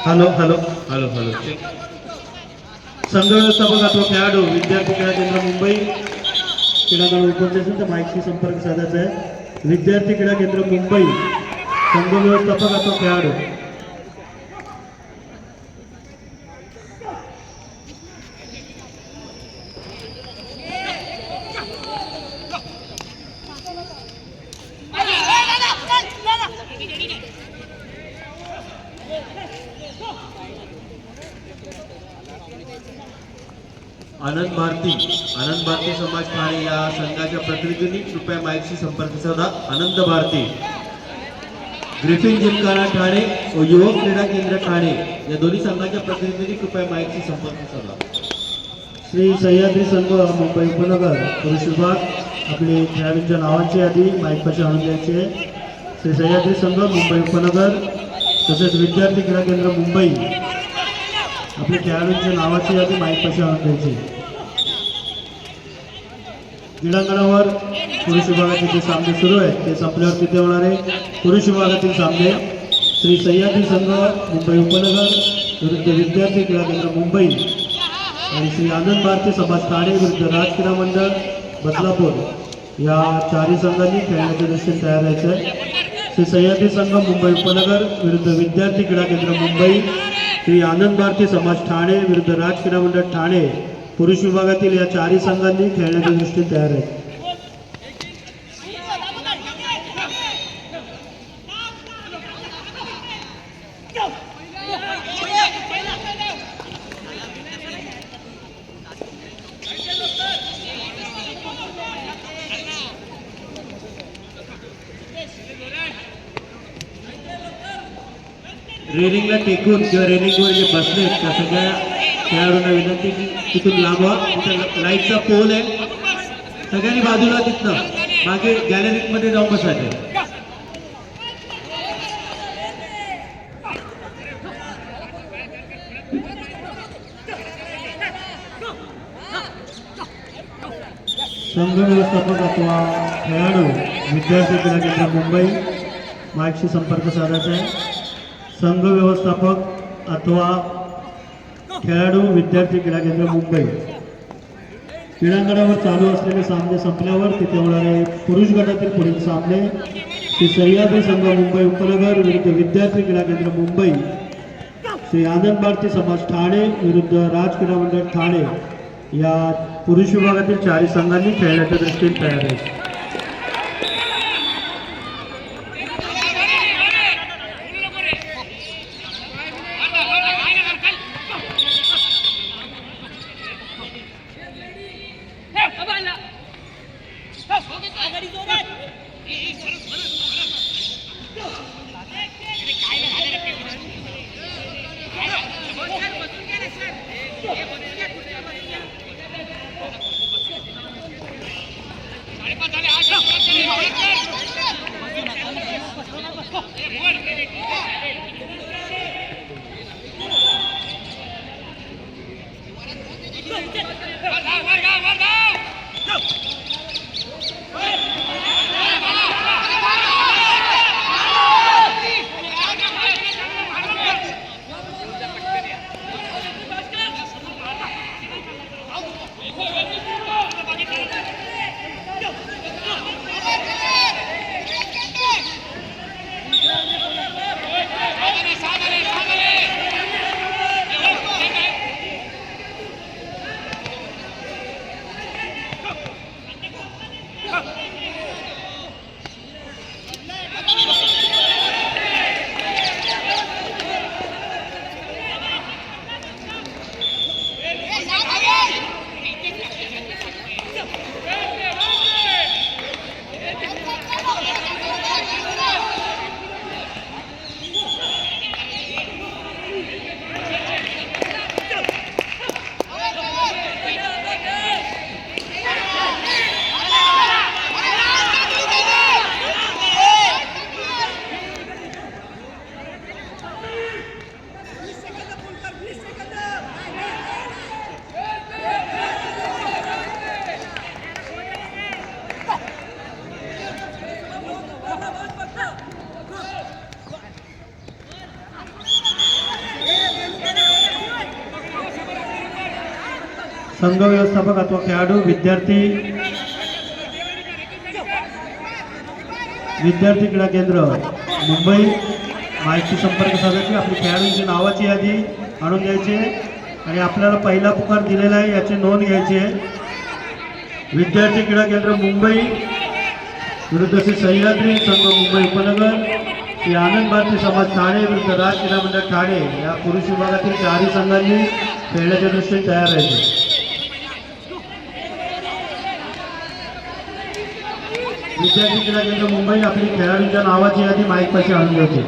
Hello hello hello hello संघ व्यवस्थापक अथवा खेळाडू विद्यार्थी क्रीडा केंद्र मुंबई क्रीडांगण उपस्थित तर माहिती संपर्क साधायचा आहे। विद्यार्थी क्रीडा केंद्र मुंबई संघ व्यवस्थापक अथवा खेळाडू आनंद भारती समाज ठाणे या संघाच्या प्रतिनिधींनी कृपया माईकशी संपर्क साधा। आनंद भारती ग्रिफिन जिमखाना ठाणे व युवक क्रीडा केंद्र ठाणे या दोन्ही संघाच्या प्रतिनिधींनी कृपया माईकशी संपर्क साधा। श्री सह्याद्री संघ मुंबई उपनगर पुरुष विभाग आपले खेळाडूंच्या नावांची यादी माईकपाशी आणून द्यायची आहे। श्री सह्याद्री संघ मुंबई उपनगर तसेच विद्यार्थी क्रीडा केंद्र मुंबई आपल्या खेळाडूंच्या नावाची यादी माईकपाशी आणून द्यायची। क्रीडांगणावर पुरुष विभागाचे जे सामने सुरू आहेत ते संपल्यावर तिथे होणारे पुरुष विभागातील सामने श्री सह्याद्री संघ मुंबई उपनगर विरुद्ध विद्यार्थी क्रीडा केंद्र मुंबई आणि श्री आनंद भारती समाज ठाणे विरुद्ध राज क्रीडा मंडळ बदलापूर या चारही संघांनी खेळण्याच्या दृष्टीने तयार राहायचं आहे। श्री सह्याद्री संघ मुंबई उपनगर विरुद्ध विद्यार्थी क्रीडा केंद्र मुंबई, श्री आनंद भारती समाज ठाणे विरुद्ध राज क्रीडा मंडळ ठाणे पुरुष विभागातील या चारही संघांनी खेळण्याच्या दृष्टीने तयार आहेत। रेलिंगला टेकून किंवा रेलिंगवर जे बसले त्या सगळ्या खेळाडूंना विनंती की तिथून लांब व्हा। तिथं लाईटचा पोल आहे, सगळ्यांनी बाजूला तिथनं मागे गॅलरीमध्ये जाऊन बसायचे। संघ व्यवस्थापक अथवा खेळाडू विद्यार्थी क्रीडा केंद्र मुंबई माईकशी संपर्क साधायचा आहे। संघ व्यवस्थापक अथवा खेळाडू विद्यार्थी क्रीडा केंद्र मुंबई क्रीडांगणावर चालू असलेले सामने संपल्यावर तिथे होणारे पुरुष गटातील पुढील सामने श्री सह्याद्री संघ मुंबई उपनगर विरुद्ध विद्यार्थी क्रीडा केंद्र मुंबई, श्री आनंद भारती समाज ठाणे विरुद्ध राज क्रीडा मंडळ ठाणे या पुरुष विभागातील चारही संघांनी खेळण्याच्या दृष्टीने तयार आहे। संघ व्यवस्थापक अथवा खेळाडू विद्यार्थी क्रीडा केंद्र मुंबई माहिती संपर्क साधायची, आपली खेळाडूंची नावाची यादी आणून द्यायची आणि आपल्याला पहिला पुकार दिलेला आहे याची नोंद घ्यायची आहे. विद्यार्थी क्रीडा केंद्र मुंबई विरुद्ध श्री सह्याद्री संघ मुंबई उपनगर, श्री आनंद भारती समाज ठाणे विरुद्ध राज क्रीडा मंडळ ठाणे या पुरुष विभागातील चारही संघांनी खेळण्याच्या दृष्टीने तयार राहायचे. विद्यार्थी क्रीडा केंद्र मुंबई आपली खेळाडूंच्या नावाची यादी माईक पाशी आणून द्यायची.